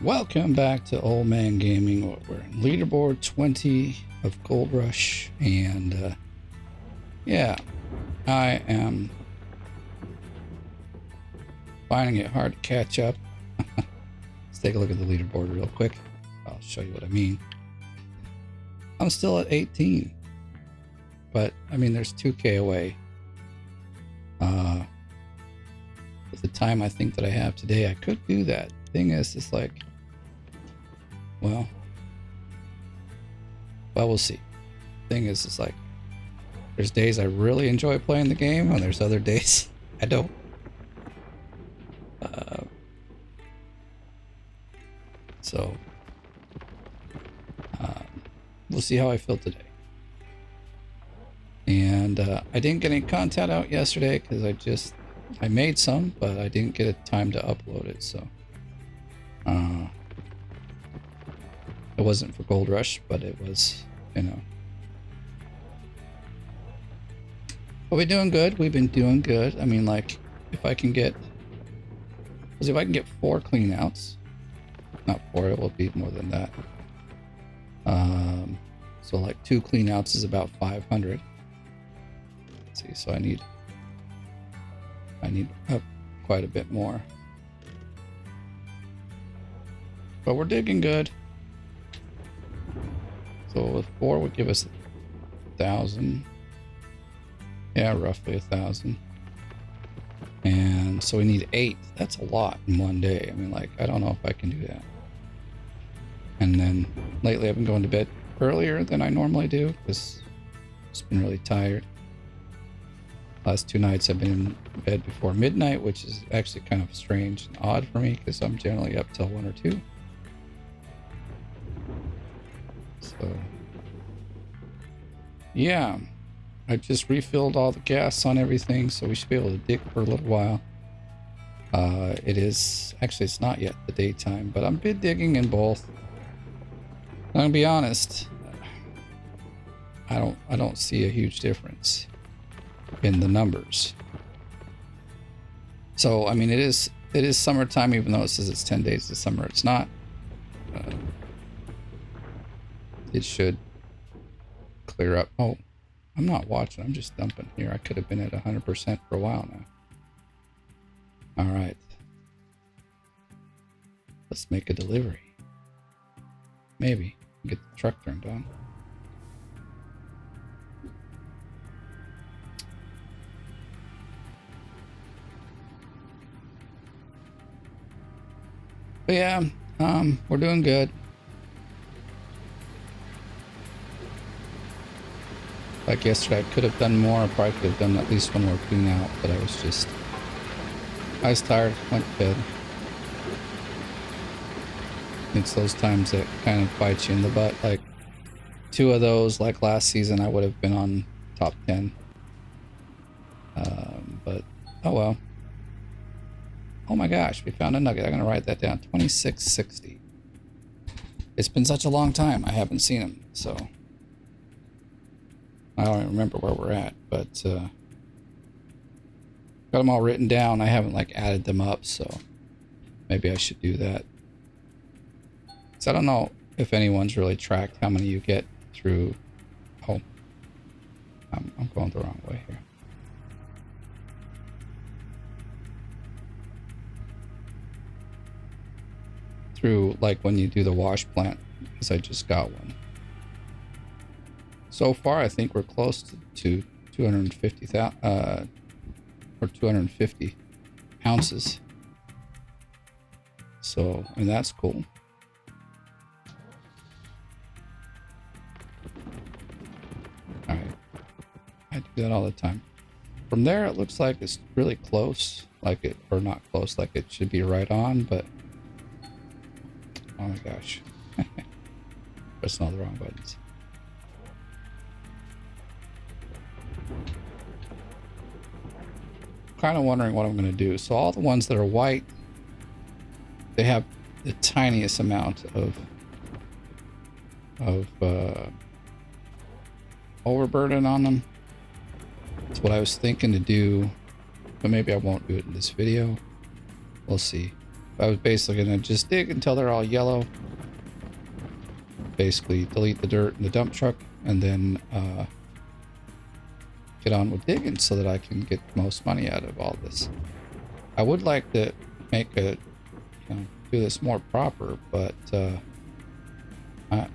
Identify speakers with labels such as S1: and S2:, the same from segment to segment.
S1: Welcome back to Old Man Gaming. We're in leaderboard 20 of Gold Rush, and yeah, I am finding it hard to catch up. Let's take a look at the leaderboard real quick. I'll show you what I mean. I'm still at 18, but I mean, there's 2K away. With the time I think that I have today, I could do that. Thing is, it's like, well, we'll see. Thing is, it's like, there's days I really enjoy playing the game, and there's other days I don't. So, we'll see how I feel today. And I didn't get any content out yesterday because I made some, but I didn't get a time to upload it, so. It wasn't for Gold Rush, but it was, you know. But we're doing good. We've been doing good. I mean, like, if I can get 4 clean outs, not 4, it will be more than that. So like 2 clean outs is about 500. Let's see, so I need up quite a bit more. But we're digging good. So with 4 would give us 1,000. Yeah, roughly 1,000. And so we need 8. That's a lot in one day. I mean, like, I don't know if I can do that. And then lately I've been going to bed earlier than I normally do because I've just been really tired. Last 2 nights I've been in bed before midnight, which is actually kind of strange and odd for me because I'm generally up till 1 or 2. So, yeah, I just refilled all the gas on everything, so we should be able to dig for a little while. It's not yet the daytime, but I'm been digging in both. I'm gonna be honest, I don't see a huge difference in the numbers. So, I mean, it is summertime, even though it says it's 10 days of summer. It's not. It should clear up. Oh, I'm not watching. I'm just dumping here. I could have been at 100% for a while now. All right. Let's make a delivery. Maybe get the truck turned on. But yeah, we're doing good. Like yesterday, I could have done more. I probably could have done at least 1 more clean out, but I was tired, went to bed. It's those times that kind of bite you in the butt. Like 2 of those, like last season, I would have been on top 10. But, oh well. Oh my gosh, we found a nugget. I'm going to write that down. 2660. It's been such a long time. I haven't seen him, so I don't even remember where we're at, but got them all written down. I haven't like added them up, so maybe I should do that. So I don't know if anyone's really tracked how many you get through. Oh, I'm going the wrong way here. Through like when you do the wash plant, because I just got one. So far, I think we're close to 250,000 or 250 ounces. So, I mean, that's cool. All right, I do that all the time. From there, it looks like it's really close, or not close, like it should be right on, but oh my gosh, pressing all the wrong buttons. Kind of wondering what I'm going to do. So all the ones that are white, they have the tiniest amount of overburden on them. That's what I was thinking to do, but maybe I won't do it in this video. We'll see. I was basically gonna just dig until they're all yellow. Basically delete the dirt in the dump truck and then get on with digging so that I can get the most money out of all this. I would like to make a, do this more proper, but I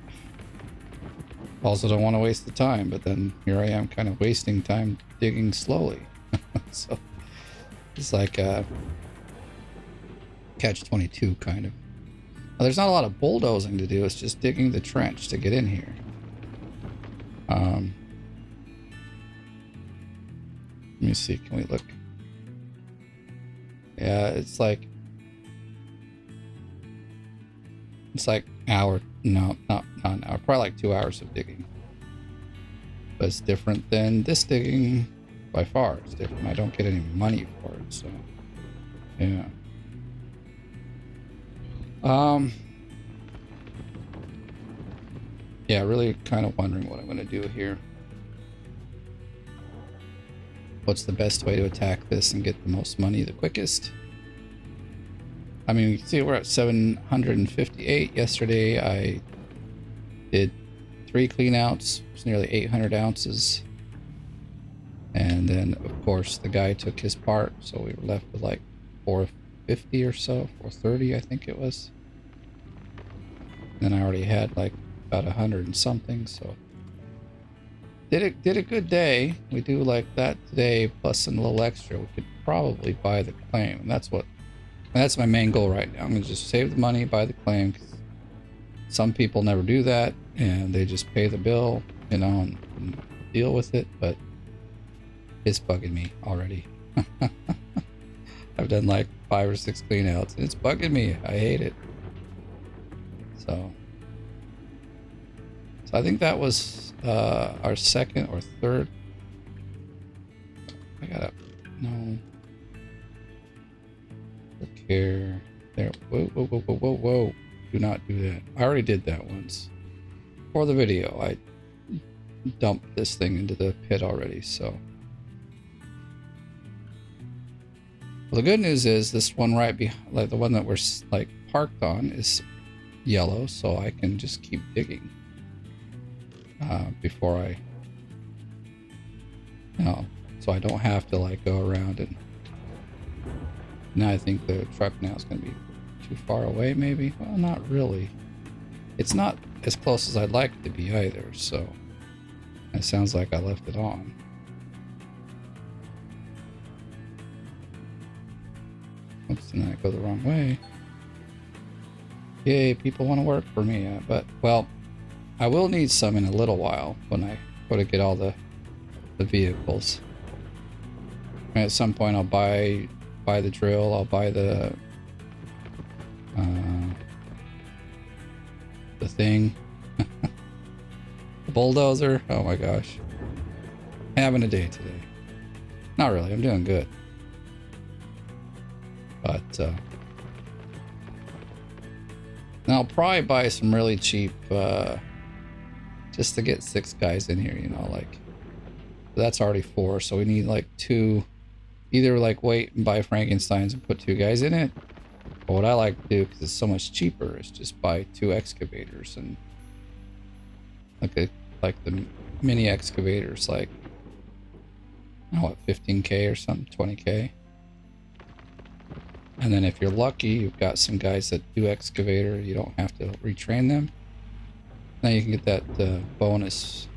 S1: also don't want to waste the time, but then here I am kind of wasting time digging slowly. So it's like catch-22 kind of. Now, there's not a lot of bulldozing to do, it's just digging the trench to get in here. Let me see, can we look? Yeah, it's like hour, no, not an hour, probably like 2 hours of digging. But it's different than this digging by far. It's different. I don't get any money for it, so yeah. Yeah, really kind of wondering what I'm going to do here. What's the best way to attack this and get the most money the quickest? I mean, you can see we're at 758. Yesterday I did 3 cleanouts. It was nearly 800 ounces. And then, of course, the guy took his part, so we were left with like 450 or so, 430 I think it was. And then I already had like about 100 and something, so did a good day. We do like that today plus a little extra. We could probably buy the claim, and that's my main goal right now. I'm gonna just save the money, buy the claim, 'cause some people never do that and they just pay the bill, and deal with it. But it's bugging me already. I've done like 5 or 6 cleanouts and it's bugging me. I hate it. So I think that was our second or third. I gotta look here. There. Whoa. Do not do that. I already did that once. For the video, I dumped this thing into the pit already, so. Well, the good news is this one right behind, like the one that we're like parked on, is yellow, so I can just keep digging before I, so I don't have to like go around. And now I think the truck now is going to be too far away, maybe. Well, not really. It's not as close as I'd like it to be either, so it sounds like I left it on. Oops, and then I go the wrong way. Yay, people want to work for me, but, well, I will need some in a little while when I go to get all the vehicles. And at some point I'll buy the drill, I'll buy the thing. The bulldozer. Oh my gosh. Having a day today. Not really, I'm doing good. But now I'll probably buy some really cheap just to get 6 guys in here, like that's already 4, so we need like 2. Either like wait and buy Frankensteins and put 2 guys in it, or what I like to do, because it's so much cheaper, is just buy 2 excavators, and like the mini excavators, like, I don't know, what, 15K or something, 20K. And then if you're lucky, you've got some guys that do excavator, you don't have to retrain them. Now you can get that bonus,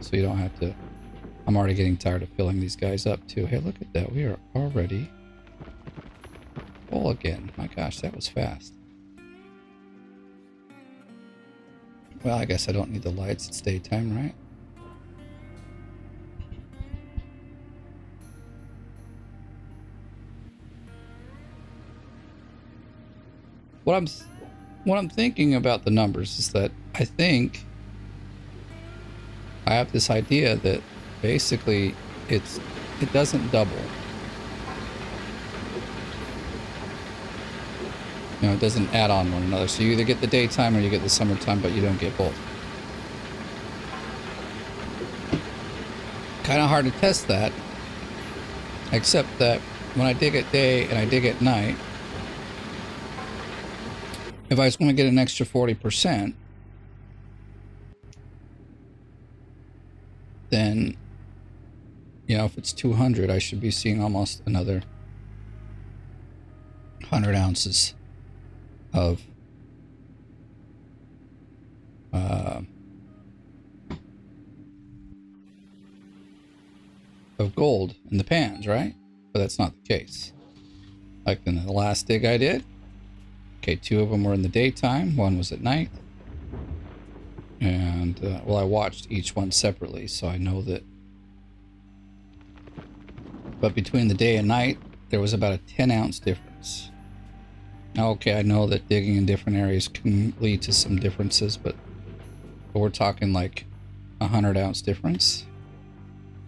S1: so you don't have to. I'm already getting tired of filling these guys up too. Hey, look at that. We are already full again. My gosh, that was fast. Well, I guess I don't need the lights. It's daytime, right? What I'm thinking about the numbers is that I think I have this idea that basically it doesn't double. It doesn't add on one another. So you either get the daytime or you get the summertime, but you don't get both. Kind of hard to test that, except that when I dig at day and I dig at night, if I just want to get an extra 40%, then, you know, if it's 200, I should be seeing almost another 100 ounces of gold in the pans, right? But that's not the case. Like in the last dig I did, okay, 2 of them were in the daytime, 1 was at night. And, well, I watched each one separately, so I know that. But between the day and night, there was about a 10-ounce difference. Now, okay, I know that digging in different areas can lead to some differences, but we're talking like a 100-ounce difference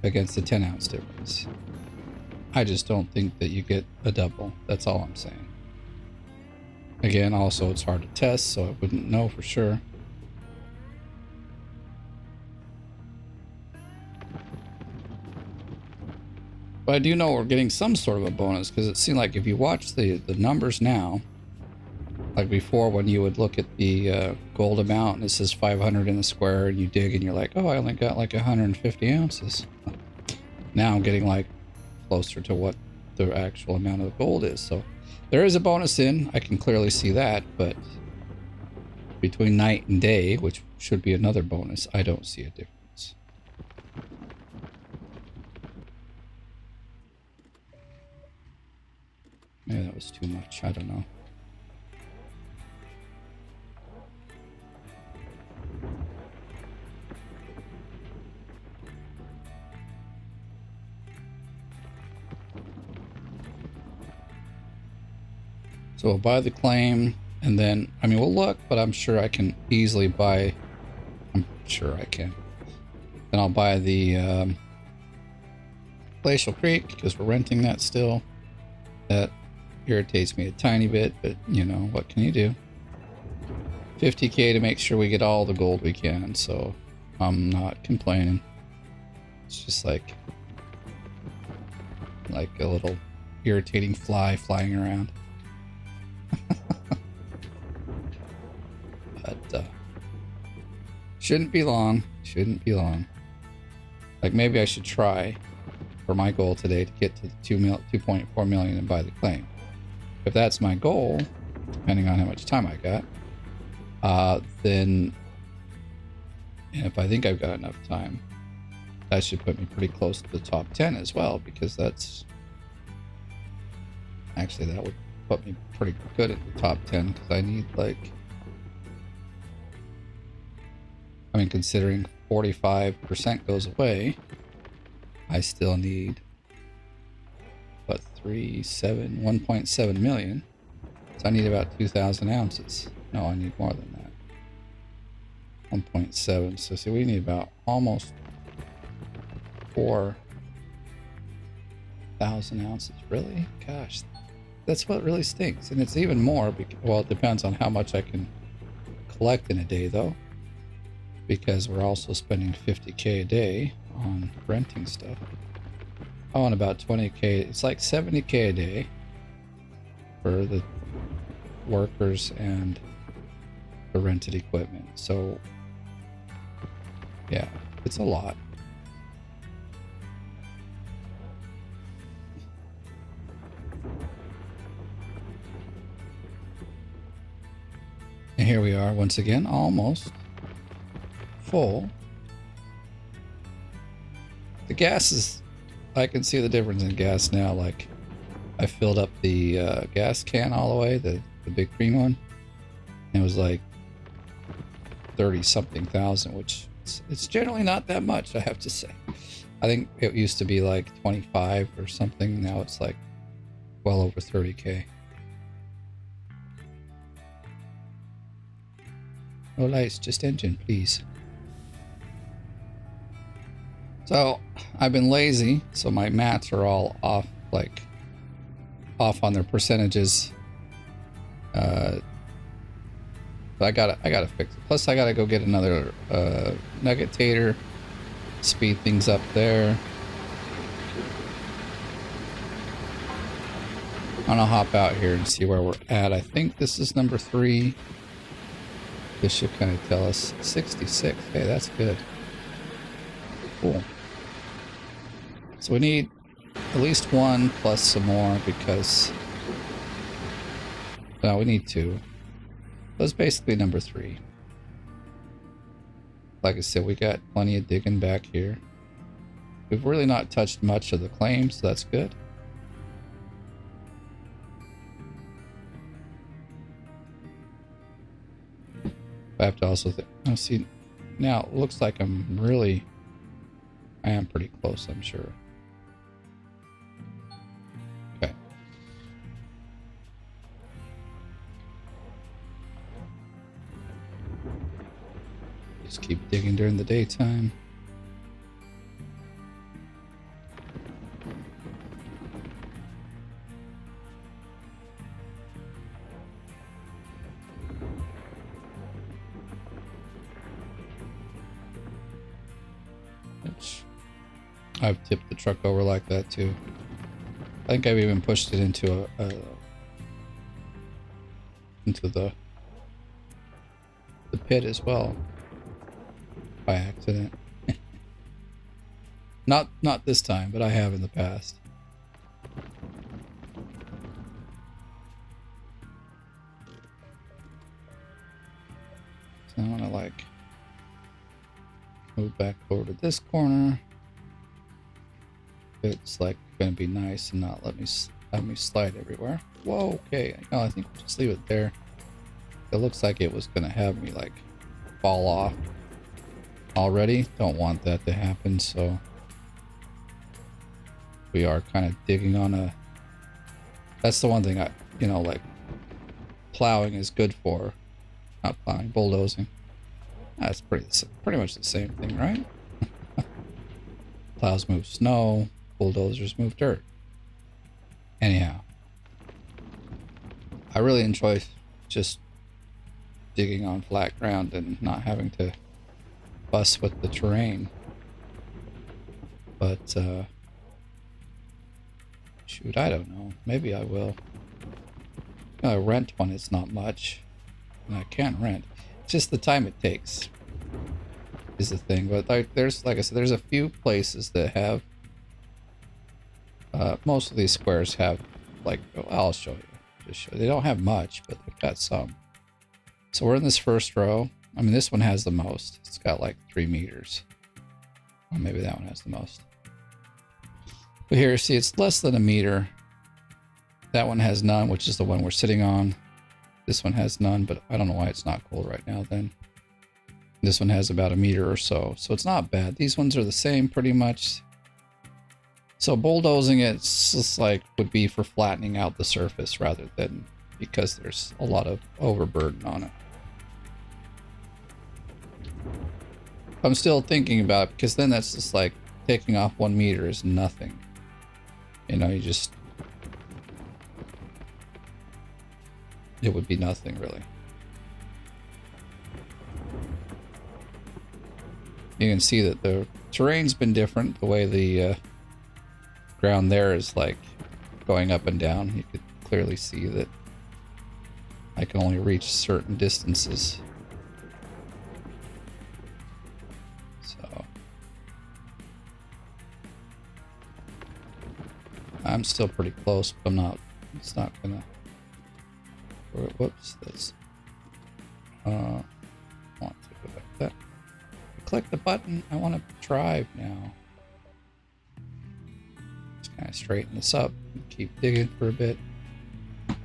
S1: against a 10-ounce difference. I just don't think that you get a double. That's all I'm saying. Again, also, it's hard to test, so I wouldn't know for sure. But I do know we're getting some sort of a bonus, because it seemed like if you watch the numbers now, like before when you would look at the gold amount and it says 500 in the square and you dig and you're like, oh, I only got like 150 ounces. Now I'm getting like closer to what the actual amount of gold is. So there is a bonus in, I can clearly see that, but between night and day, which should be another bonus, I don't see a difference. Maybe that was too much, I don't know. So we'll buy the claim, and then, I mean, we'll look, but I'm sure I can easily buy, I'm sure I can. Then I'll buy the Glacial Creek, because we're renting that still. That irritates me a tiny bit, but, you know, what can you do? 50K to make sure we get all the gold we can, so I'm not complaining. It's just like a little irritating fly flying around. But shouldn't be long. Shouldn't be long. Like maybe I should try for my goal today to get to the 2.4 million and buy the claim. If that's my goal, depending on how much time I got, then, and if I think I've got enough time, that should put me pretty close to the top 10 as well, because that's actually, that would put me pretty good at the top 10, because I need like, I mean, considering 45% goes away, I still need, what, 1.7 million. So I need about 2,000 ounces. No, I need more than that. 1.7. So see, we need about almost 4,000 ounces. Really? Gosh, that's what really stinks. And it's even more, well, it depends on how much I can collect in a day, though, because we're also spending 50K a day on renting stuff. Oh, and about 20K. It's like 70K a day for the workers and the rented equipment. So yeah, it's a lot. And here we are once again, almost full. The gas is, I can see the difference in gas now. Like, I filled up the gas can all the way, the big green one. And it was like 30-something thousand, which it's generally not that much, I have to say. I think it used to be like 25 or something. Now it's like well over 30K. No lights, just engine, please. So I've been lazy, so my mats are all off, like off on their percentages. But I gotta fix it. Plus I gotta go get another nugget tater, speed things up there. I'm gonna hop out here and see where we're at. I think this is number 3. This should kind of tell us 66. Hey, that's good. Cool. So we need at least 1 plus some more because... No, we need 2. That's basically number 3. Like I said, we got plenty of digging back here. We've really not touched much of the claim, so that's good. I have to also think, oh, see, now it looks like I am pretty close, I'm sure. Okay. Just keep digging during the daytime. I've tipped the truck over like that too. I think I've even pushed it into the pit as well by accident. Not this time, but I have in the past. So I want to like move back over to this corner. It's like gonna be nice and not let me slide everywhere. Whoa, okay. No, I think we'll just leave it there. It looks like it was gonna have me like fall off already. Don't want that to happen, so we are kind of digging on a... That's the one thing I, like plowing is good for. Not plowing, bulldozing. That's pretty much the same thing, right? Plows move snow. Bulldozers move dirt. Anyhow, I really enjoy just digging on flat ground and not having to fuss with the terrain. But, shoot, I don't know. Maybe I will. Rent one is not much. And I can rent. It's just the time it takes is the thing. But like I said, there's a few places that have most of these squares have, like, I'll show you. They don't have much, but they've got some. So we're in this first row. I mean, this one has the most. It's got like 3 meters. Or maybe that one has the most. But here, see, it's less than a meter. That one has none, which is the one we're sitting on. This one has none, but I don't know why it's not cold right now then. This one has about a meter or so. So it's not bad. These ones are the same pretty much. So bulldozing it's just like would be for flattening out the surface rather than because there's a lot of overburden on it. I'm still thinking about it because then that's just like taking off 1 meter is nothing. You just... It would be nothing really. You can see that the terrain's been different. The way the ground there is like going up and down. You could clearly see that I can only reach certain distances. So I'm still pretty close, but it's not gonna... Whoops, that's... I want to go like that. Click the button. I want to drive now. Just kind of straighten this up and keep digging for a bit. I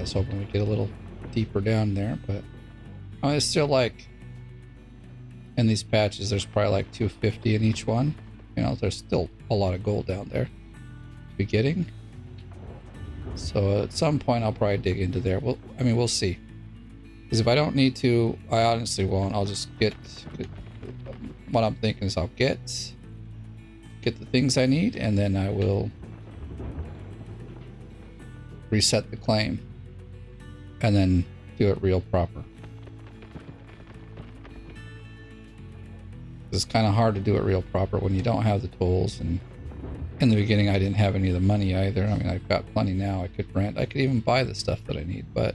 S1: was hoping we'd get a little deeper down there, but it's still like in these patches there's probably like 250 in each one. There's still a lot of gold down there to be getting. So at some point I'll probably dig into there. We'll see. Because if I don't need to, I honestly won't. I'll just get what I'm thinking is I'll get the things I need, and then I will reset the claim and then do it real proper. It's kind of hard to do it real proper when you don't have the tools and in the beginning, I didn't have any of the money either. I mean, I've got plenty now. I could rent. I could even buy the stuff that I need, but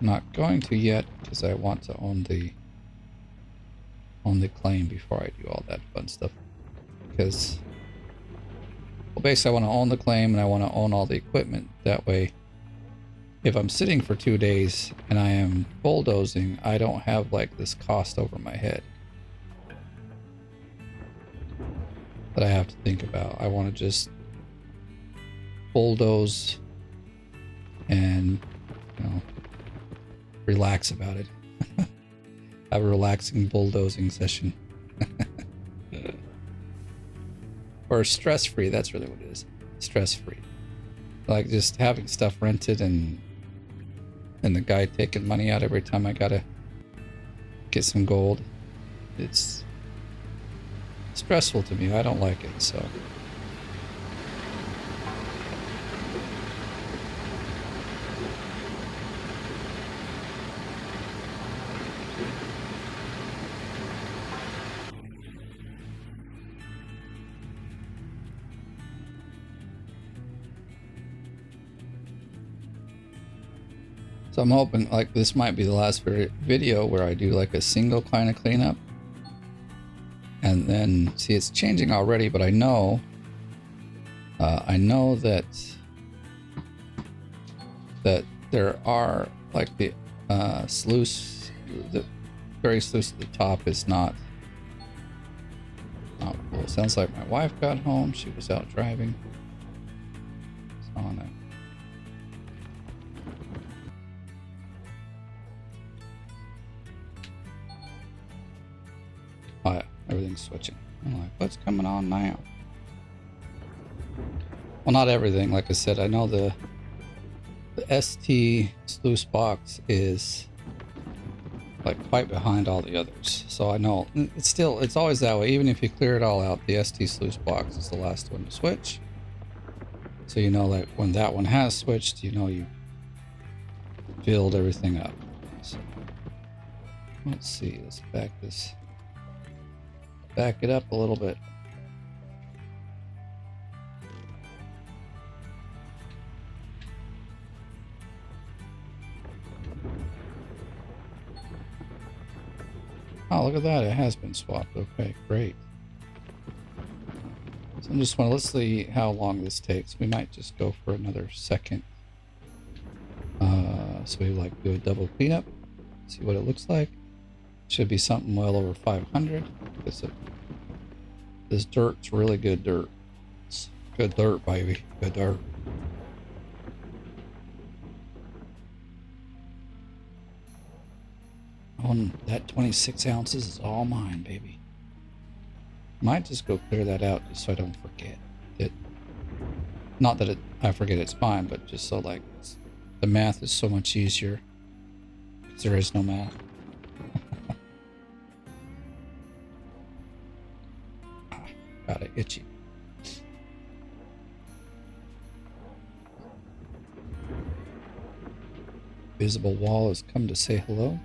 S1: I'm not going to yet because I want to own the claim before I do all that fun stuff. Because, well, basically, I want to own the claim and I want to own all the equipment. That way, if I'm sitting for 2 days and I am bulldozing, I don't have like this cost over my head that I have to think about. I want to just bulldoze and, you know, relax about it. Have a relaxing bulldozing session. Or stress-free, that's really what it is. Stress-free. Like just having stuff rented and the guy taking money out every time I gotta get some gold. It's stressful to me. I don't like it, so. So I'm hoping like this might be the last video where I do like a single kind of cleanup. And then, see, it's changing already, but I know that there are like the sluice, the very sluice at the top is not cool. Sounds like my wife got home. She was out driving. So on that. Oh yeah, everything's switching. I'm like, what's coming on now? Well, not everything. Like I said, I know the ST sluice box is like quite behind all the others. So I know it's always that way. Even if you clear it all out, the ST sluice box is the last one to switch. So you know, like when that one has switched, you know you filled everything up. So let's see. Let's back it up a little bit. Oh, look at that. It has been swapped. Okay, great. So let's see how long this takes. We might just go for another second. So we like do a double cleanup. See what it looks like. Should be something well over 500. This dirt's really good dirt. It's good dirt, baby. Good dirt. Oh, that 26 ounces is all mine, baby. Might just go clear that out just so I don't forget it. Not that I forget it's mine, but just so like the math is so much easier. Because there is no math. Got it itchy. Visible wall has come to say hello.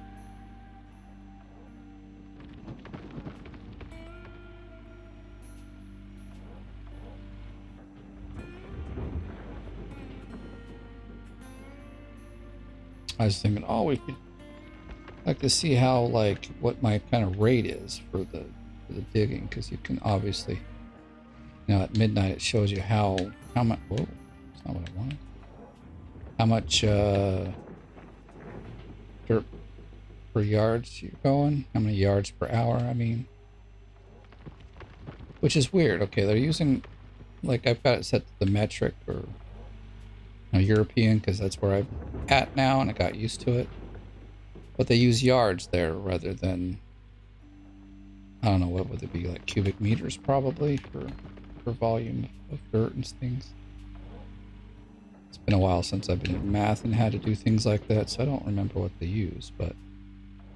S1: I was thinking, oh, we could like to see how like what my kind of rate is for the digging, because you can obviously, you know, at midnight it shows you how much. Whoa, that's not what I wanted. How much dirt per yards you're going? How many yards per hour? I mean, which is weird. Okay, they're using like I've got it set to the metric or European because that's where I'm at now and I got used to it. But they use yards there rather than, I don't know, what would it be, like cubic meters probably for volume of dirt and things. It's been a while since I've been in math and had to do things like that, so I don't remember what they use, but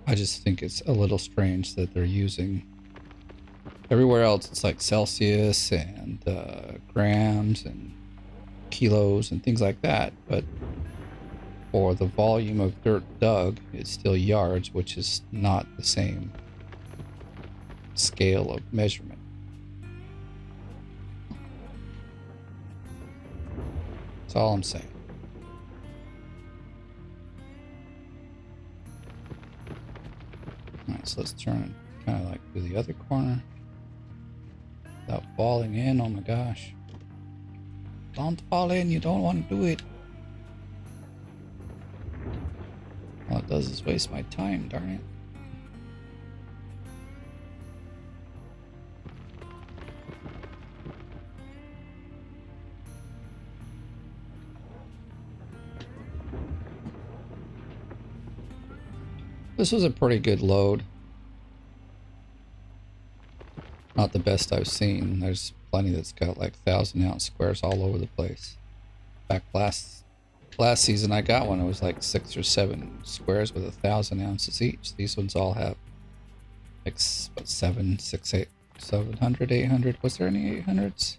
S1: I just think it's a little strange that they're using, everywhere else it's like Celsius and grams and kilos and things like that, but for the volume of dirt dug, it's still yards, which is not the same scale of measurement. That's all I'm saying. Alright, so let's turn kind of like to the other corner without falling in. Oh my gosh. Don't fall in, you don't want to do it. All it does is waste my time, darn it. This was a pretty good load. Not the best I've seen. There's plenty that's got like 1,000-ounce squares all over the place. In fact, last season I got one. It was like 6 or 7 squares with 1,000 ounces each. These ones all have like what, 7, 6, 8, 700, 800. Was there any 800s?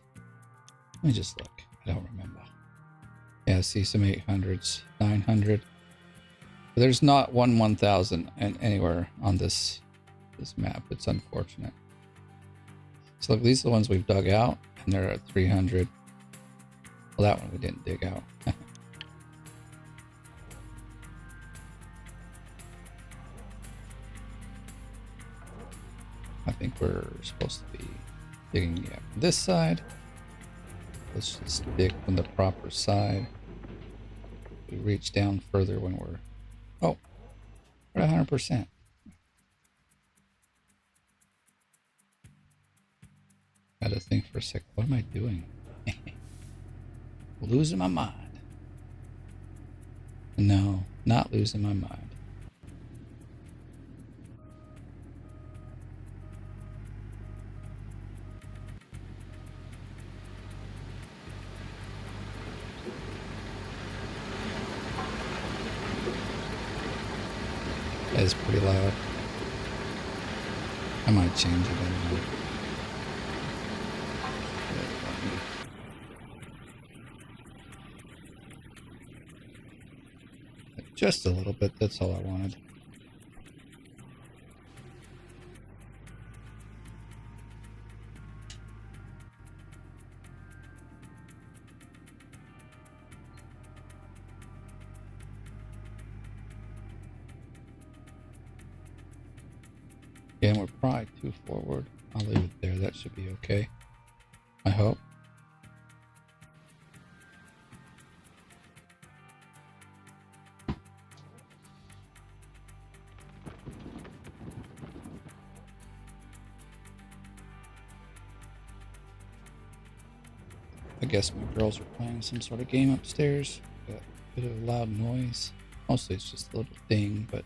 S1: Let me just look. I don't remember. Yeah, I see some 800s, 900. But there's not one 1,000 anywhere on this map. It's unfortunate. So look, these are the ones we've dug out, and they're at 300. Well, that one we didn't dig out. I think we're supposed to be digging from this side. Let's just dig from the proper side. We reach down further when we're... Oh, we're at 100%. Had to think for a sec. What am I doing? Losing my mind. No, not losing my mind. That is pretty loud. I might change it anyway. Just a little bit, that's all I wanted. Again, we're probably too forward. I'll leave it there, that should be okay. I hope. I guess my girls are playing some sort of game upstairs. Got a bit of loud noise. Mostly it's just a little thing, but...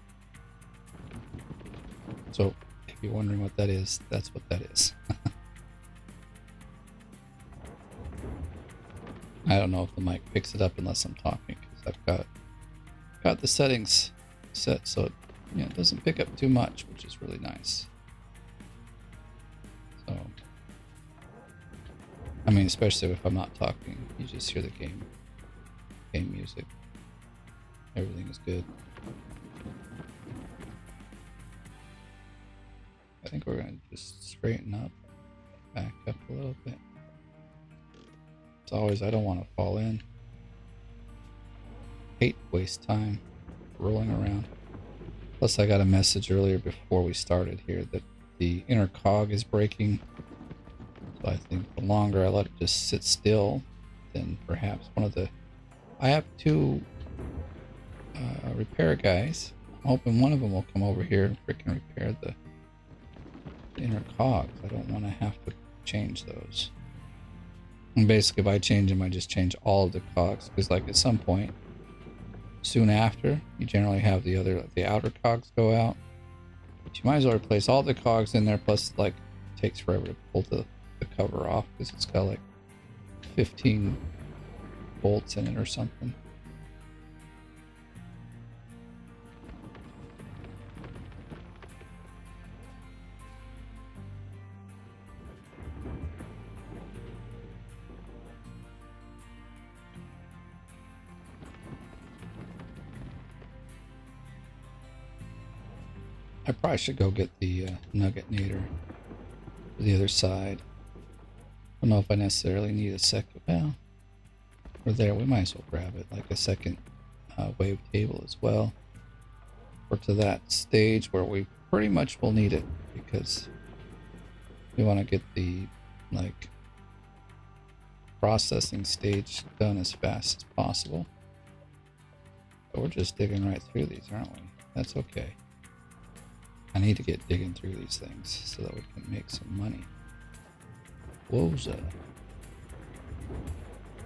S1: So, if you're wondering what that is, that's what that is. I don't know if the mic picks it up unless I'm talking, because I've got the settings set so it doesn't pick up too much, which is really nice. So... I mean, especially if I'm not talking, you just hear the game music. Everything is good. I think we're gonna just straighten up, back up a little bit. As always, I don't want to fall in. Hate to waste time rolling around. Plus, I got a message earlier before we started here that the inner cog is breaking. I think the longer I let it just sit still, then perhaps one of the... I have 2 repair guys. I'm hoping one of them will come over here and freaking repair the inner cogs. I don't want to have to change those. And basically, if I change them, I just change all of the cogs. Because like at some point, soon after, you generally have the outer cogs go out. But you might as well replace all the cogs in there, plus like it takes forever to pull the cover off because it's got like 15 bolts in it or something. I probably should go get the nugget nader to the other side. I don't know if I necessarily need a second. Well, we're there, we might as well grab it, like a second wave table as well. We're to that stage where we pretty much will need it because we want to get the like processing stage done as fast as possible. But we're just digging right through these, aren't we? That's okay. I need to get digging through these things so that we can make some money. Wowza.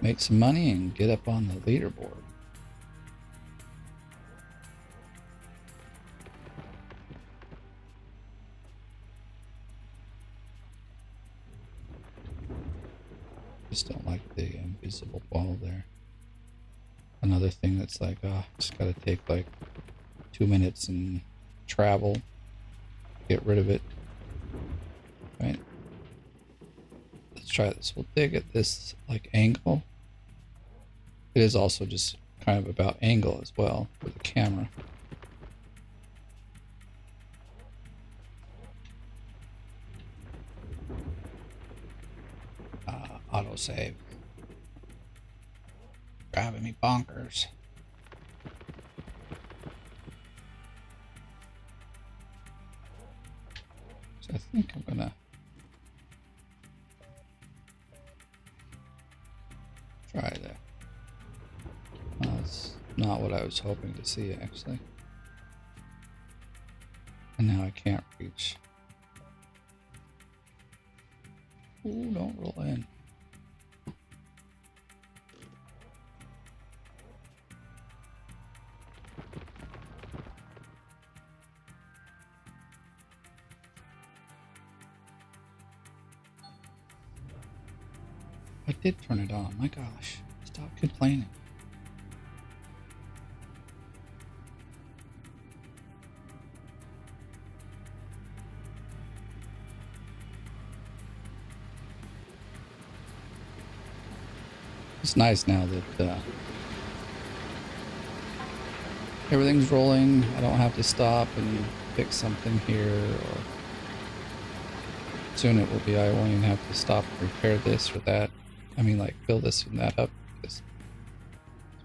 S1: Make some money and get up on the leaderboard. Just don't like the invisible ball there. Another thing that's like, just gotta take like 2 minutes and travel, get rid of it. Right? Let's try this. We'll dig at this like angle. It is also just kind of about angle as well for the camera. Autosave. Driving me bonkers. So I think I'm gonna try that. That's not what I was hoping to see, actually. And now I can't reach. Ooh, don't roll in. I did turn it on. My gosh. Stop complaining. It's nice now that everything's rolling. I don't have to stop and fix something here, or soon it will be I won't even have to stop and repair this or that. I mean, like, fill this and that up because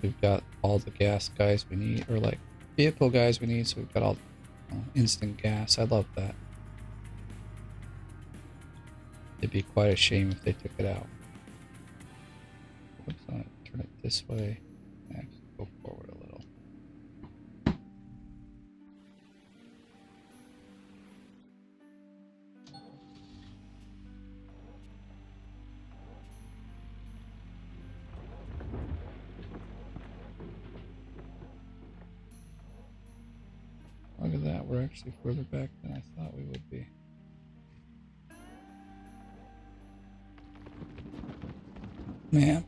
S1: we've got all the gas guys we need, or like vehicle guys we need, so we've got all instant gas. I love that. It'd be quite a shame if they took it out. Oops, I'm gonna turn it this way. Actually, go forward a little. Look at that, we're actually further back than I thought we would be. Man,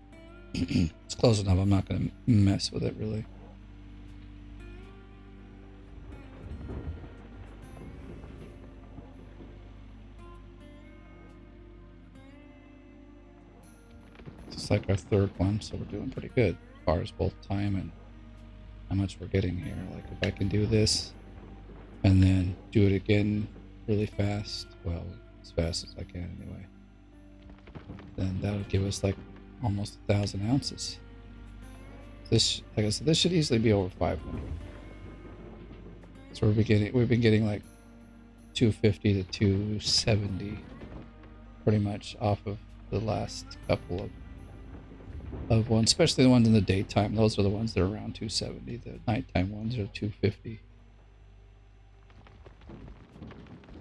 S1: it's close enough, I'm not going to mess with it really. It's like our third one, so we're doing pretty good as far as both time and how much we're getting here. Like, if I can do this and then do it again really fast, well, as fast as I can anyway, then that would give us like almost 1,000 ounces. This, like I said, this should easily be over 500. So we've been getting like 250 to 270 pretty much off of the last couple of ones, especially the ones in the daytime. Those are the ones that are around 270. The nighttime ones are 250.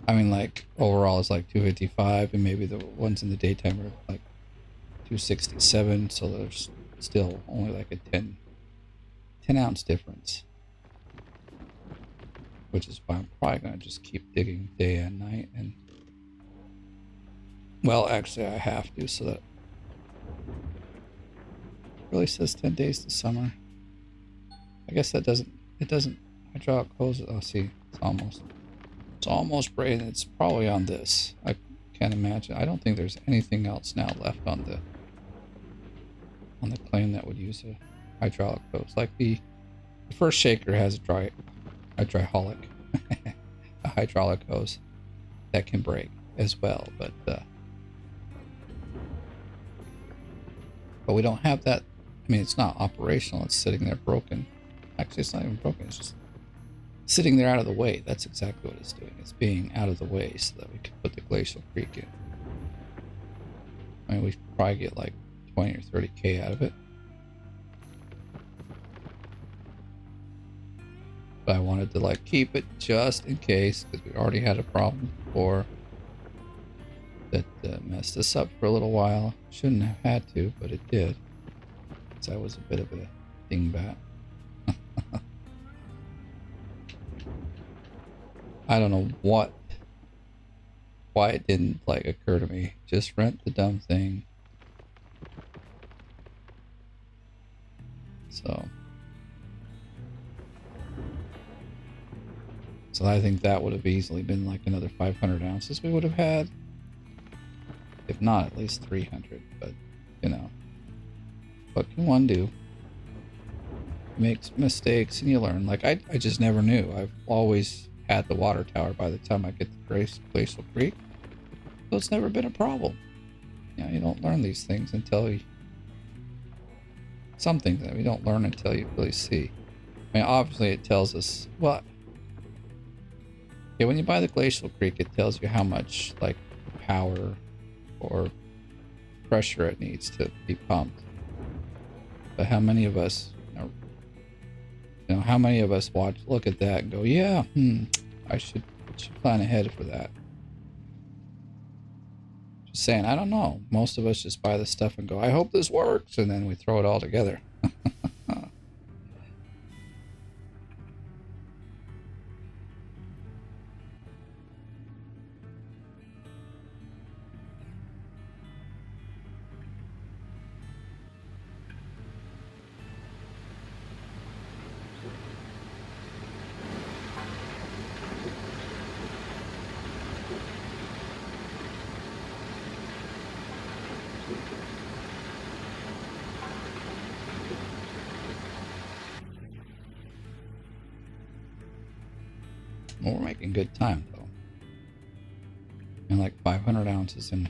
S1: I mean, like, overall it's like 255, and maybe the ones in the daytime are like 267, so there's still only like a 10 ounce difference, which is why I'm probably gonna just keep digging day and night. And well, actually I have to, so that really says 10 days to summer. I guess that doesn't, it doesn't hydraulic hose. Oh, see, it's almost brain. It's probably on this. I can't imagine. I don't think there's anything else now left on the claim that would use a hydraulic hose. Like the first shaker has a hydraulic a hydraulic hose that can break as well, but we don't have that I mean, it's not operational. It's sitting there broken. Actually, it's not even broken. It's just sitting there out of the way. That's exactly what it's doing. It's being out of the way so that we can put the glacial creek in. I mean, we probably get like 20 or 30K out of it. But I wanted to like keep it just in case, because we already had a problem before that messed us up for a little while. Shouldn't have had to, but it did. Because I was a bit of a dingbat. I don't know why it didn't like occur to me. Just rent the dumb thing. So I think that would have easily been like another 500 ounces we would have had. If not, at least 300. But, you know, what can one do? Makes mistakes and you learn. Like, I just never knew. I've always had the water tower by the time I get to Glacial Creek. So it's never been a problem. You know, you don't learn these things until you... Some things that we don't learn until you really see. I mean, obviously it tells us... Well, yeah, when you buy the Glacial Creek, it tells you how much, like, power or pressure it needs to be pumped. But how many of us... You know, how many of us look at that and go, yeah, I should plan ahead for that. Just saying, I don't know. Most of us just buy the stuff and go, I hope this works, and then we throw it all together. Well, we're making good time, though. And like 500 ounces in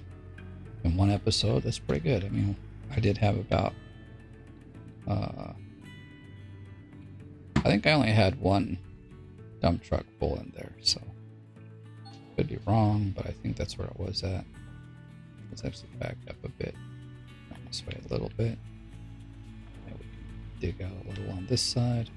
S1: one episode, that's pretty good. I mean, I did have about... I think I only had one dump truck full in there, so... Could be wrong, but I think that's where it was at. Let's actually back up a bit. This way a little bit. And we can dig out a little on this side.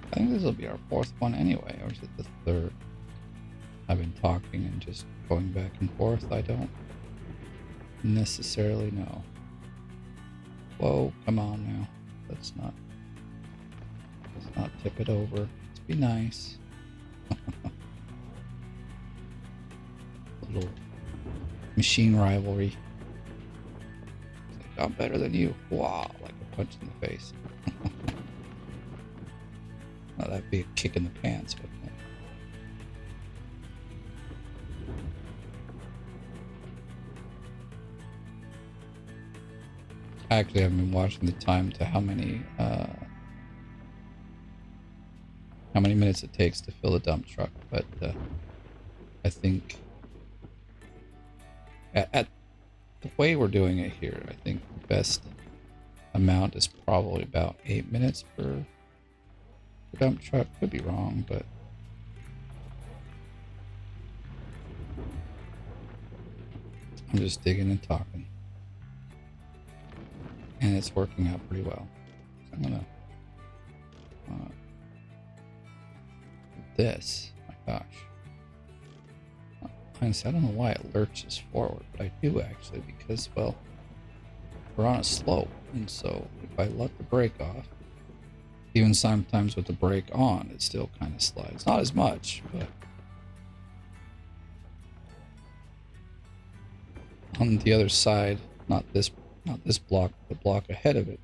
S1: I think this will be our fourth one anyway, or is it the third? I've been talking and just going back and forth. I don't necessarily know. Whoa, come on now. Let's not tip it over. Let's be nice. Little machine rivalry. It's like, I'm better than you. Wow, like a punch in the face. Well, that'd be a kick in the pants, wouldn't it? I actually haven't been watching the time to how many minutes it takes to fill a dump truck, but I think at the way we're doing it here, I think the best amount is probably about 8 minutes per dump truck. Could be wrong, but I'm just digging and talking, and it's working out pretty well. So I'm gonna do this. My gosh, honestly, I don't know why it lurches forward, but I do actually, because, well, we're on a slope, and so if I let the brake off, even sometimes with the brake on, it still kind of slides. Not as much, but on the other side, not this block, the block ahead of it,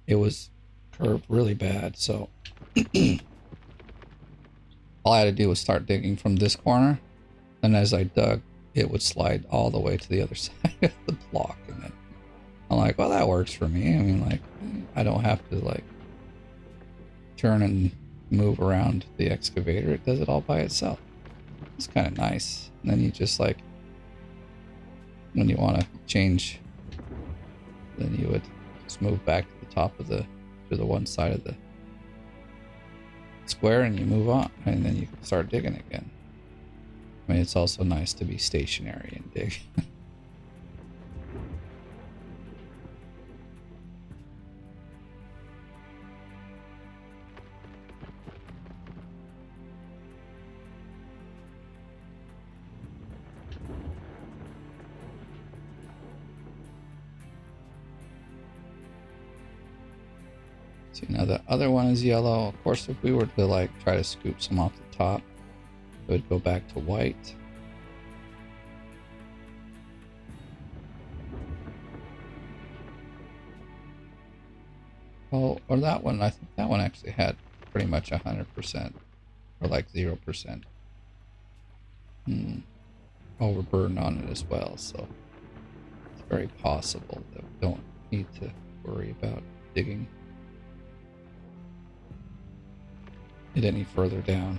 S1: it was curved really bad. So all I had to do was start digging from this corner, and as I dug, it would slide all the way to the other side of the block. And then I'm like, well, that works for me. I mean, like, I don't have to like turn and move around the excavator. It does it all by itself. It's kind of nice. And then you just like, when you want to change, then you would just move back to the top of to the one side of the square and you move on, and then you can start digging again. I mean, it's also nice to be stationary and dig. See, now the other one is yellow. Of course, if we were to like try to scoop some off the top, it would go back to white. Oh, or that one, I think that one actually had pretty much 100% or like 0% overburden on it as well. So it's very possible that we don't need to worry about digging it any further down.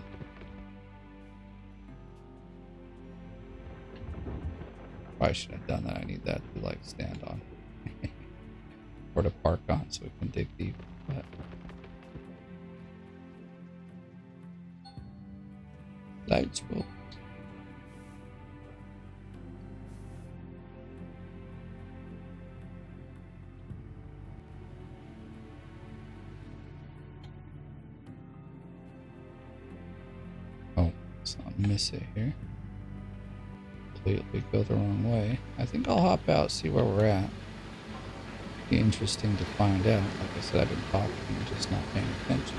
S1: Probably should have done that. I need that to like stand on or to park on so we can dig deep. But lights will. Oh, let's not miss it here. Completely go the wrong way. I think I'll hop out, see where we're at. Be interesting to find out. Like I said, I've been talking and just not paying attention.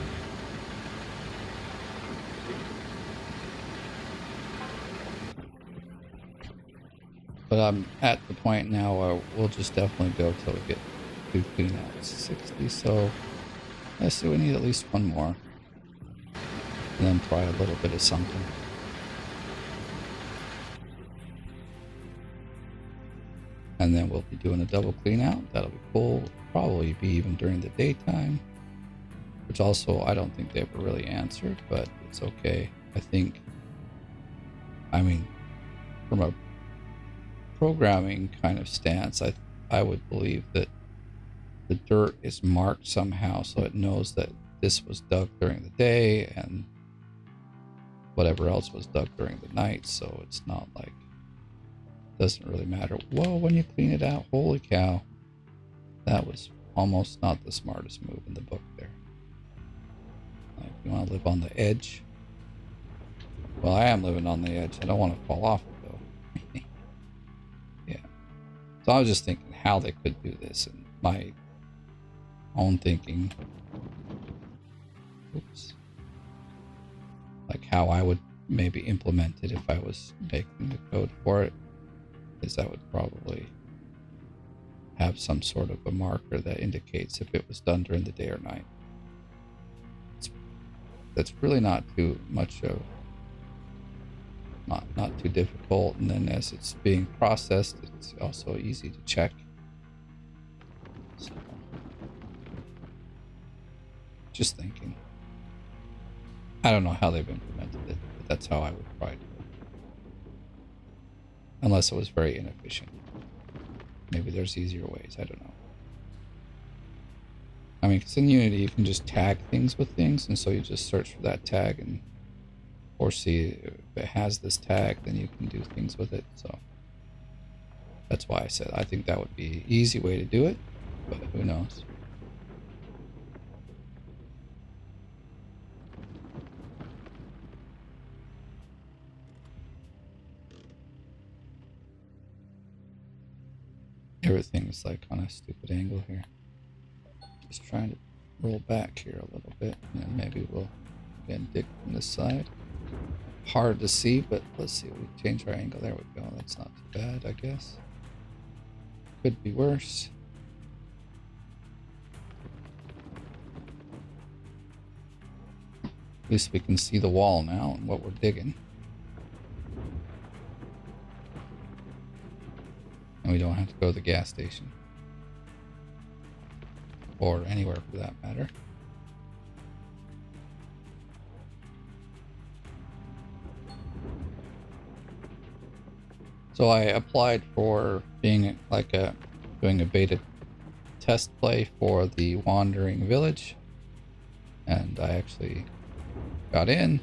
S1: But I'm at the point now where we'll just definitely go till we get to clean out 60. So let's see, we need at least one more. And then try a little bit of something. And then we'll be doing a double clean out. That'll be cool. Probably be even during the daytime, which also I don't think they ever really answered, but it's okay. I mean, from a programming kind of stance, I would believe that the dirt is marked somehow so it knows that this was dug during the day and whatever else was dug during the night. So it's not like, doesn't really matter. Whoa, when you clean it out, holy cow. That was almost not the smartest move in the book there. Like, you want to live on the edge? Well, I am living on the edge. I don't want to fall off it, though. Yeah. So I was just thinking how they could do this, and my own thinking. Oops. Like how I would maybe implement it if I was making the code for it. Is I would probably have some sort of a marker that indicates if it was done during the day or night. That's really not too much of, not too difficult. And then as it's being processed, it's also easy to check. So, just thinking. I don't know how they've implemented it, but that's how I would try to do it. Unless it was very inefficient. Maybe there's easier ways, I don't know. I mean, because in Unity you can just tag things with things, and so you just search for that tag and or see if it has this tag, then you can do things with it. So that's why I said I think that would be an easy way to do it, but who knows. Everything's like on a stupid angle here. Just trying to roll back here a little bit, and then maybe we'll again dig from this side. Hard to see, but let's see. We change our angle. There we go. That's not too bad, I guess. Could be worse. At least we can see the wall now and what we're digging. we don't have to go to the gas station. Or anywhere for that matter. So I applied for being like doing a beta test play for the Wandering Village, and I actually got in.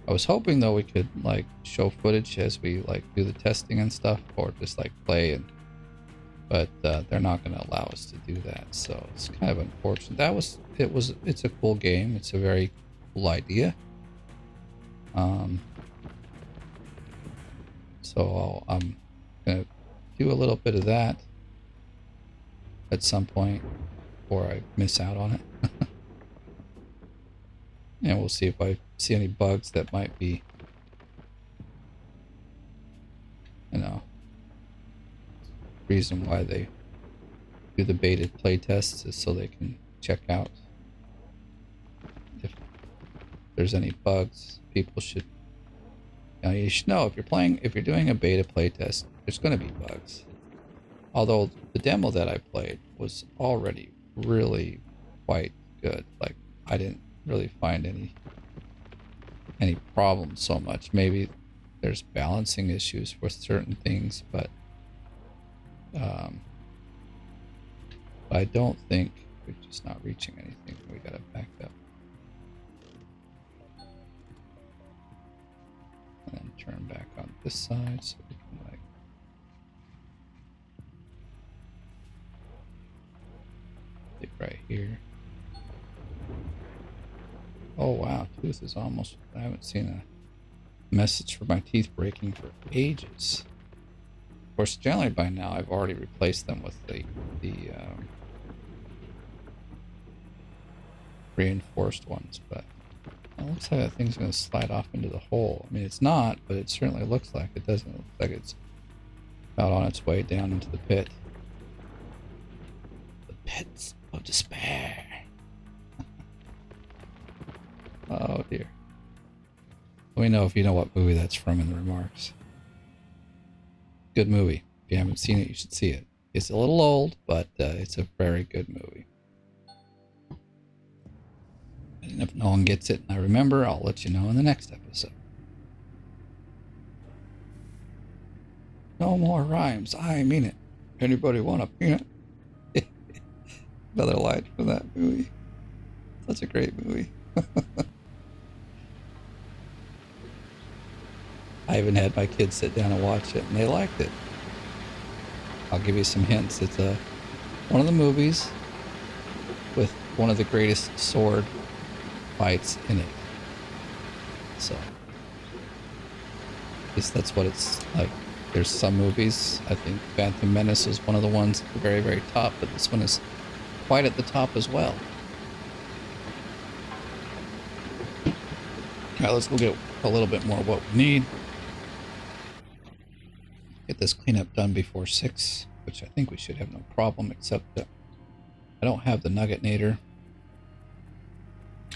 S1: I was hoping though we could like show footage as we like do the testing and stuff, or just like play, but they're not going to allow us to do that, so it's kind of unfortunate. It's a cool game. It's a very cool idea. So I'm gonna do a little bit of that at some point before I miss out on it. And we'll see if I see any bugs that might be, reason why they do the beta play tests is so they can check out if there's any bugs. People should, you should know if you're doing a beta play test, there's going to be bugs. Although the demo that I played was already really quite good. Like, I didn't really find any problems so much. Maybe there's balancing issues with certain things, but I don't think we're just not reaching anything. We gotta back up and then turn back on this side so we can like get right here. Oh wow, tooth is almost, I haven't seen a message for my teeth breaking for ages. Of course, generally by now I've already replaced them with the reinforced ones, but it looks like that thing's going to slide off into the hole. I mean, it's not, but it certainly looks like it. Doesn't look like it's out on its way down into the pit. The pits of despair. Oh dear. Let me know if you know what movie that's from in the remarks. Good movie. If you haven't seen it, you should see it. It's a little old, but it's a very good movie. And if no one gets it and I remember, I'll let you know in the next episode. No more rhymes. I mean it. Anybody want a peanut? Another line from that movie. Such a great movie. I even had my kids sit down and watch it, and they liked it. I'll give you some hints. It's one of the movies with one of the greatest sword fights in it. So, I guess that's what it's like. There's some movies, I think Phantom Menace is one of the ones at the very, very top, but this one is quite at the top as well. Alright, let's go get a little bit more of what we need. Get this cleanup done before 6, which I think we should have no problem, except that I don't have the Nugget Nader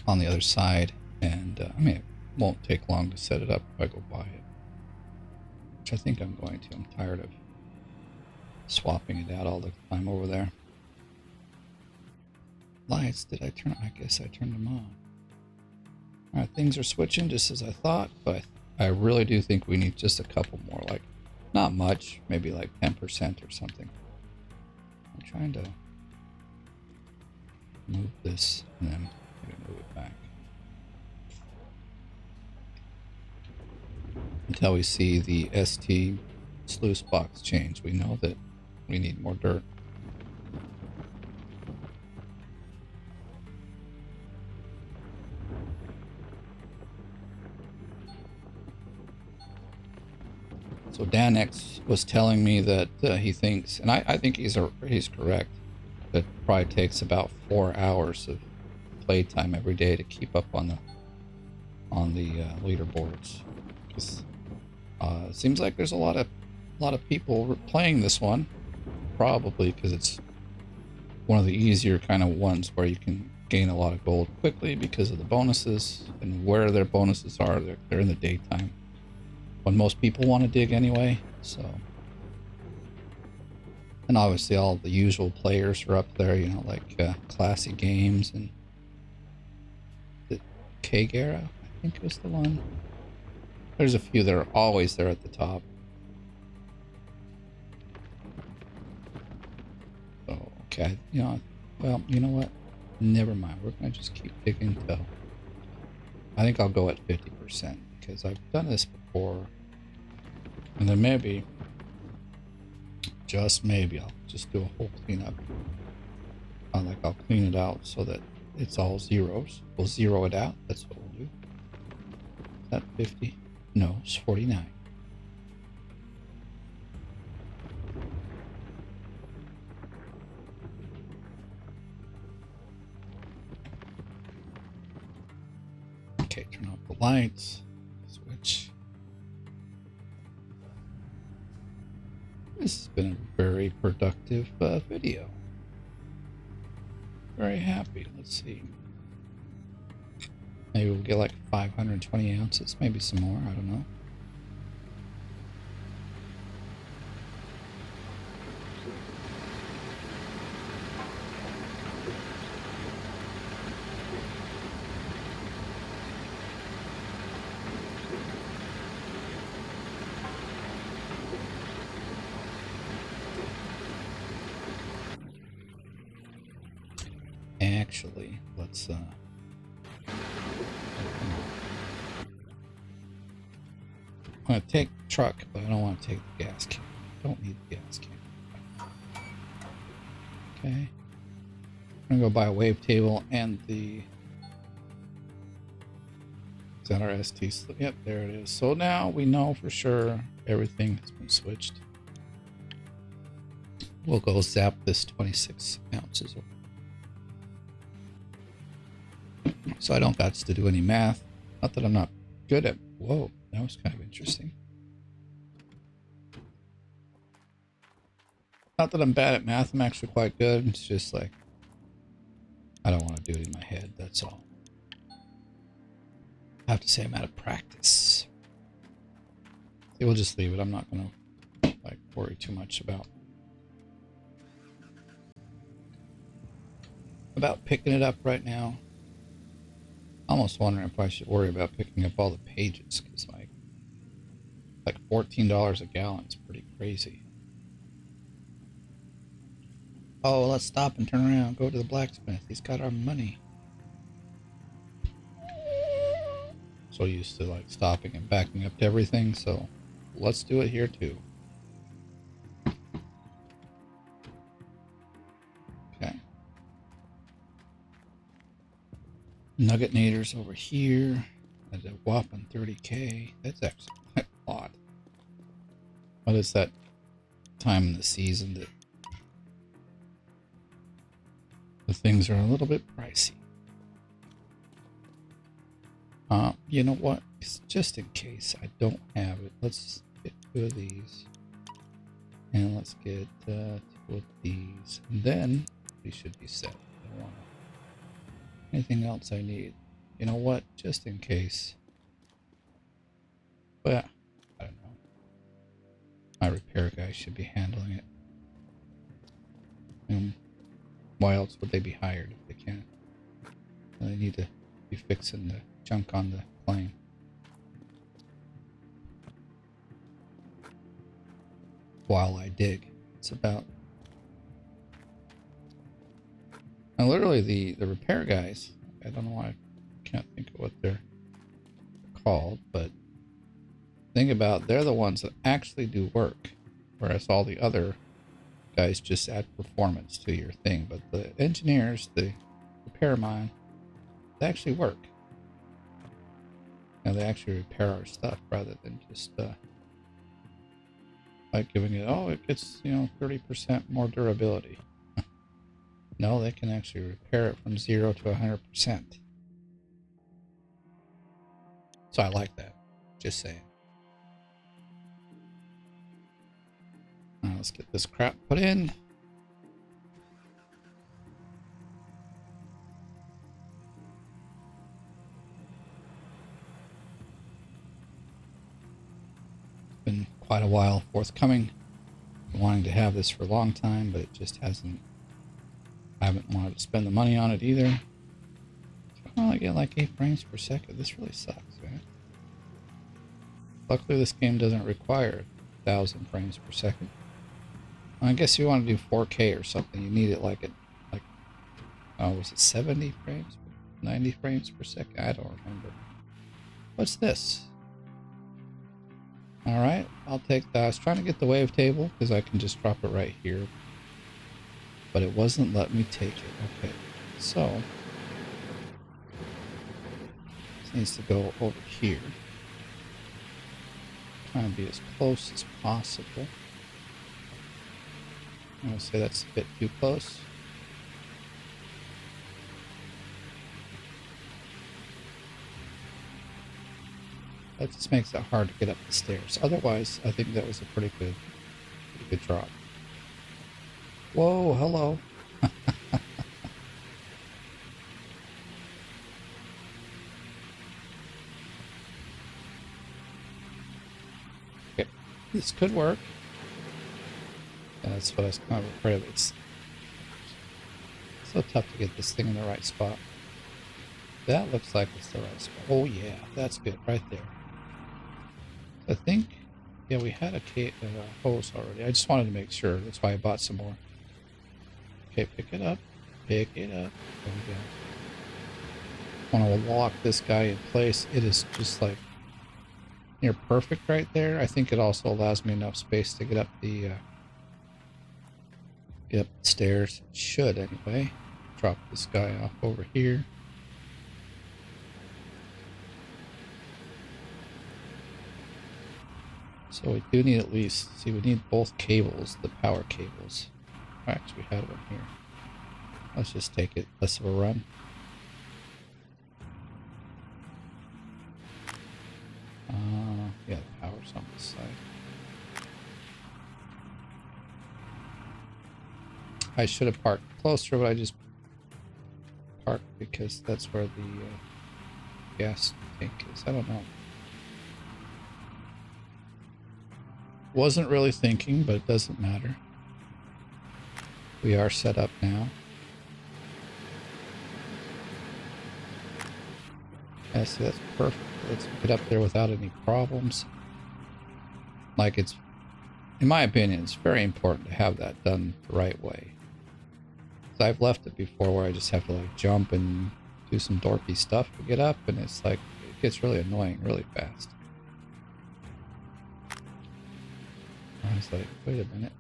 S1: on the other side, and I mean, it won't take long to set it up if I go buy it, which I think I'm going to. I'm tired of swapping it out all the time over there. Lights, did I turn? I guess I turned them on. Alright, things are switching just as I thought, but I really do think we need just a couple more, like, not much, maybe like 10% or something. I'm trying to move this and then maybe move it back until we see the ST sluice box change. We know that we need more dirt. So Dan X was telling me that he thinks, and I think he's correct, that it probably takes about 4 hours of playtime every day to keep up on the leaderboards. Because it seems like there's a lot of people playing this one, probably because it's one of the easier kind of ones where you can gain a lot of gold quickly because of the bonuses, and where their bonuses are, they're in the daytime when most people want to dig anyway. So And obviously all the usual players are up there, you know, like Classic Games and the Kagera, I think was the one. There's a few that are always there at the top. So, okay, you know, well, you know what? Never mind. We're going to just keep digging till... I think I'll go at 50% because I've done this before. And then maybe, just maybe, I'll just do a whole cleanup. Like I'll clean it out so that it's all zeros. We'll zero it out. That's what we'll do. Is that 50? No, it's 49. Okay, turn off the lights. Switch. This has been a very productive video. Very happy. Let's see. Maybe we'll get like 520 ounces, maybe some more, I don't know. Actually, let's I'm gonna take the truck, but I don't want to take the gas can. Don't need the gas can. Okay. I'm gonna go buy a wavetable and the... Is that our ST slip? Yep, there it is. So now we know for sure everything has been switched. We'll go zap this 26 ounces. So I don't got to do any math. Not that I'm not good at... Whoa, that was kind of interesting. Not that I'm bad at math, I'm actually quite good. It's just like, I don't want to do it in my head, that's all. I have to say I'm out of practice. So we'll just leave it. I'm not going to like worry too much about picking it up right now. Almost wondering if I should worry about picking up all the pages, because like $14 a gallon is pretty crazy. Oh, let's stop and turn around, go to the blacksmith. He's got our money. So used to like stopping and backing up to everything, so let's do it here too. Okay. Nugget Naders over here at a whopping 30K. That's actually quite a lot. What is that time in the season that the things are a little bit pricey? You know what? Just in case I don't have it, let's get 2 of these. And let's get 2 of these. And then we should be set. I don't want anything else I need. You know what? Just in case. Well, I don't know. My repair guy should be handling it. Why else would they be hired if they can't? They need to be fixing the junk on the plane. While I dig. It's about... And literally the repair guys, I don't know why I can't think of what they're called, but think about, they're the ones that actually do work, whereas all the other guys just add performance to your thing. But the engineers, the repairman, they actually work. And they actually repair our stuff rather than just like giving it, oh, it gets, 30% more durability. No, they can actually repair it from 0 to 100%. So I like that. Just saying. Now let's get this crap put in. Been quite a while forthcoming. wanting to have this for a long time, but it just hasn't. I haven't wanted to spend the money on it either. I only get like 8 frames per second. This really sucks, man. Luckily, this game doesn't require 1,000 frames per second. I guess if you want to do 4K or something, you need it like oh, was it 70 frames? 90 frames per second? I don't remember. What's this? Alright, I'll take that. I was trying to get the wavetable because I can just drop it right here. But it wasn't letting me take it. Okay, so this needs to go over here. Trying to be as close as possible. I'm going to say that's a bit too close. That just makes it hard to get up the stairs. Otherwise, I think that was a pretty good drop. Whoa, hello. Okay, this could work. And that's what I was kind of afraid of. It's so tough to get this thing in the right spot. That looks like it's the right spot. Oh yeah, that's good right there. I think, yeah, we had a hose already. I just wanted to make sure. That's why I bought some more. Okay, pick it up. Pick it up. There we go. Want to lock this guy in place. It is just like near perfect right there. I think it also allows me enough space to get up the stairs. It should anyway. Drop this guy off over here. So we do need at least, see, we need both cables, the power cables. Actually, we had one here. Let's just take it less of a run. Yeah, the power's on this side. I should have parked closer, but I just parked because that's where the gas tank is. I don't know. Wasn't really thinking, but it doesn't matter. We are set up now. Yeah, see, that's perfect. Let's get up there without any problems. Like, it's, in my opinion, it's very important to have that done the right way. So I've left it before where I just have to like jump and do some dorky stuff to get up, and it's like, it gets really annoying really fast. I was like, wait a minute.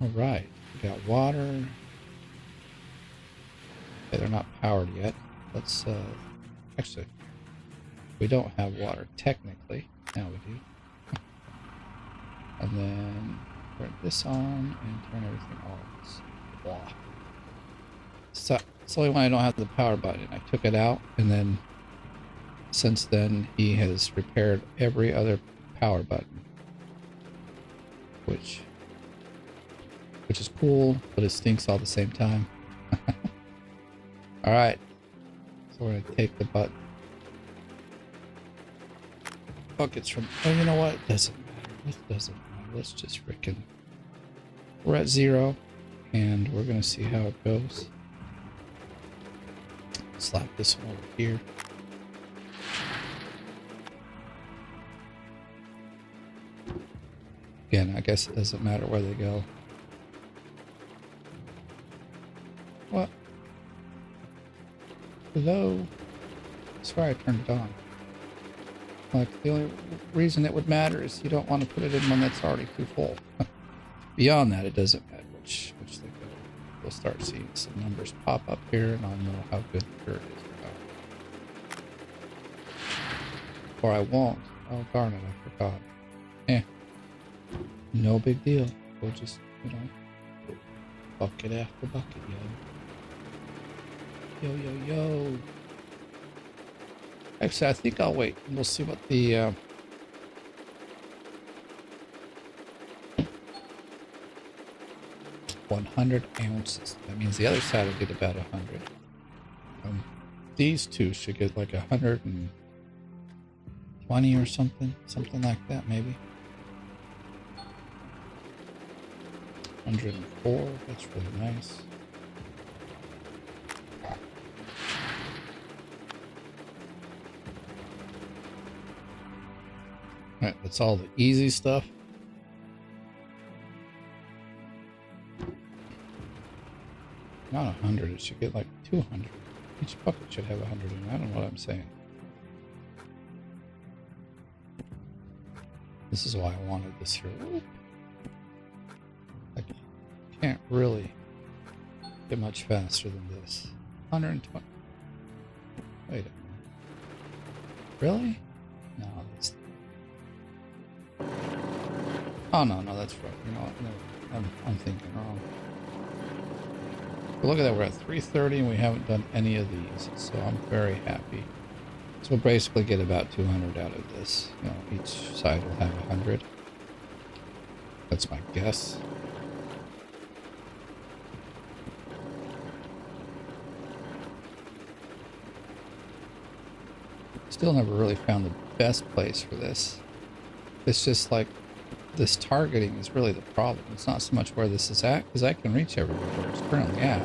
S1: Alright, we got water. Okay, they're not powered yet. Let's, actually, we don't have water technically. Now we do. And then turn this on and turn everything off. Blah. So, it's the only one I don't have the power button. I took it out, and then since then he has repaired every other power button, which is cool, but it stinks all at the same time. All right, so we're gonna take the buckets from. Oh, you know what? It doesn't matter. It doesn't matter. Let's just frickin'. We're at 0, and we're gonna see how it goes. Slap this one over here. Again, I guess it doesn't matter where they go. What? Hello? I swear I turned it on. Like, the only reason it would matter is you don't want to put it in one that's already too full. Beyond that, it doesn't matter which they go. We'll start seeing some numbers pop up here, and I'll know how good the dirt is or not. Or I won't. Oh, darn it, I forgot. No big deal. We'll just, you know, bucket after bucket, yo. Yo. Actually, I think I'll wait and we'll see what the 100 ounces. That means the other side will get about 100. These two should get like 110 20 or something like that, maybe. 104, that's really nice. Alright, that's all the easy stuff. Not 100, it should get like 200. Each bucket should have 100 in it. I don't know what I'm saying. This is why I wanted this here. I can't really get much faster than this. 120. Wait a minute. Really? No, that's... Oh, no, that's right. You know what? No, I'm thinking wrong. But look at that, we're at 330 and we haven't done any of these, so I'm very happy. So we'll basically get about 200 out of this. You know, each side will have 100. That's my guess. Still never really found the best place for this. It's just like, this targeting is really the problem. It's not so much where this is at, because I can reach everywhere where it's currently at.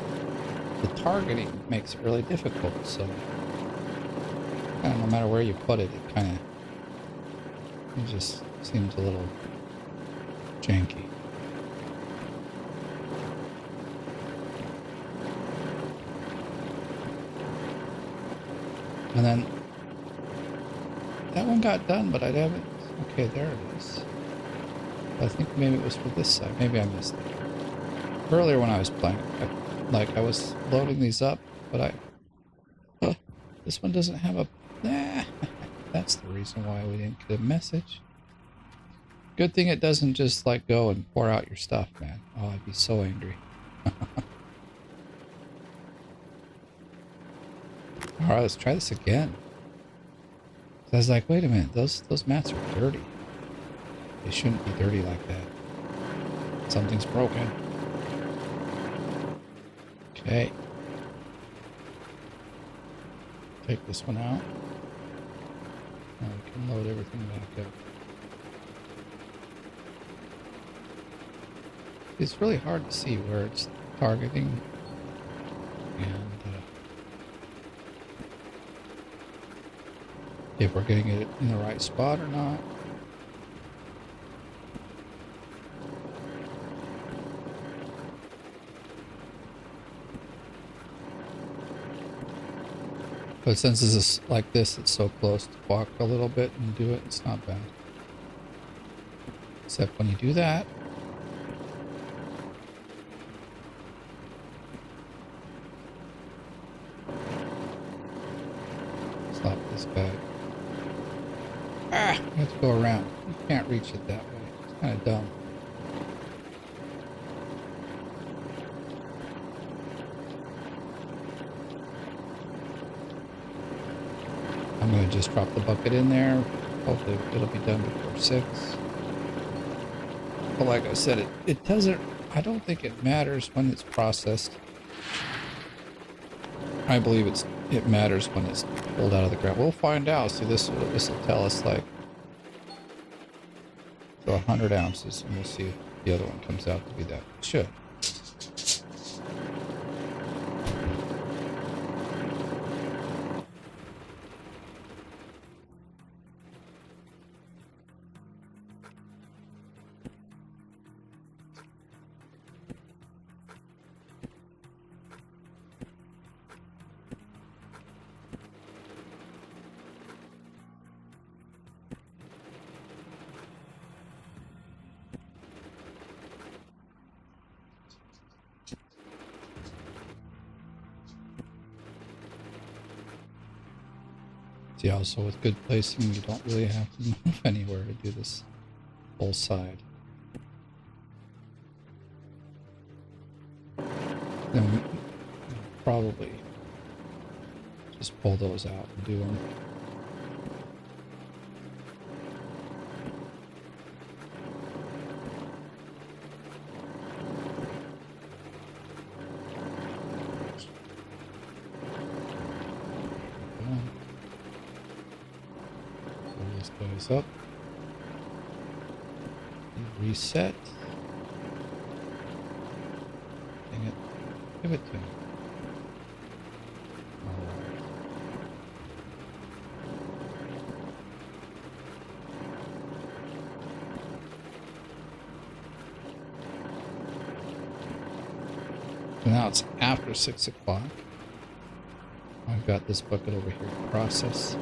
S1: The targeting makes it really difficult, so no matter where you put it, it just seems a little janky. And then that one got done, but I haven't. Okay, there it is. I think maybe it was for this side. Maybe I missed it. Earlier when I was playing, I was loading these up, but this one doesn't have a... That's the reason why we didn't get a message. Good thing it doesn't just like go and pour out your stuff, man. Oh, I'd be so angry. Alright, let's try this again. I was like, wait a minute, those mats are dirty. They shouldn't be dirty like that. Something's broken. Okay. Take this one out. Now we can load everything back up. It's really hard to see where it's targeting. And if we're getting it in the right spot or not. But since this is like this, it's so close to walk a little bit and do it, it's not bad. Except when you do that. Stop this guy. Ah! You have to go around. You can't reach it that way. It's kind of dumb. I'm going to just drop the bucket in there. Hopefully it'll be done before 6. But like I said, it doesn't... I don't think it matters when it's processed. I believe it matters when it's pulled out of the ground. We'll find out. See, this will tell us like... So 100 ounces, and we'll see if the other one comes out to be that. It should. See, also with good placing, you don't really have to move anywhere to do this whole side. Then we probably just pull those out and do them. these guys up. Reset. Dang it. Give it to me. Alright. So now it's after 6 o'clock. I've got this bucket over here to process.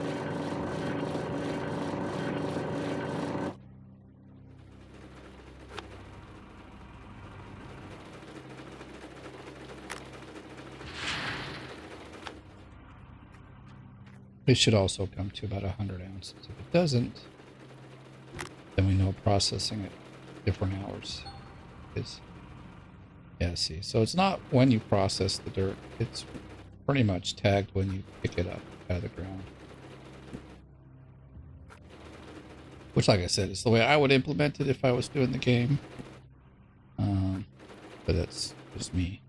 S1: It should also come to about 100 ounces. If it doesn't, then we know processing at different hours is. Yeah, see, so it's not when you process the dirt. It's pretty much tagged when you pick it up out of the ground. Which, like I said, is the way I would implement it if I was doing the game. But that's just me.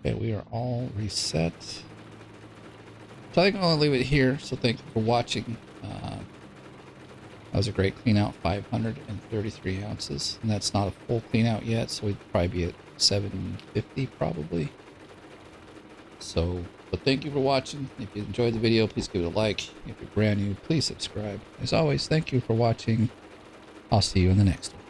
S1: Okay, we are all reset. So I think I'm going to leave it here. So thank you for watching. That was a great clean out, 533 ounces. And that's not a full clean out yet, so we'd probably be at 750 probably. So, but thank you for watching. If you enjoyed the video, please give it a like. If you're brand new, please subscribe. As always, thank you for watching. I'll see you in the next one.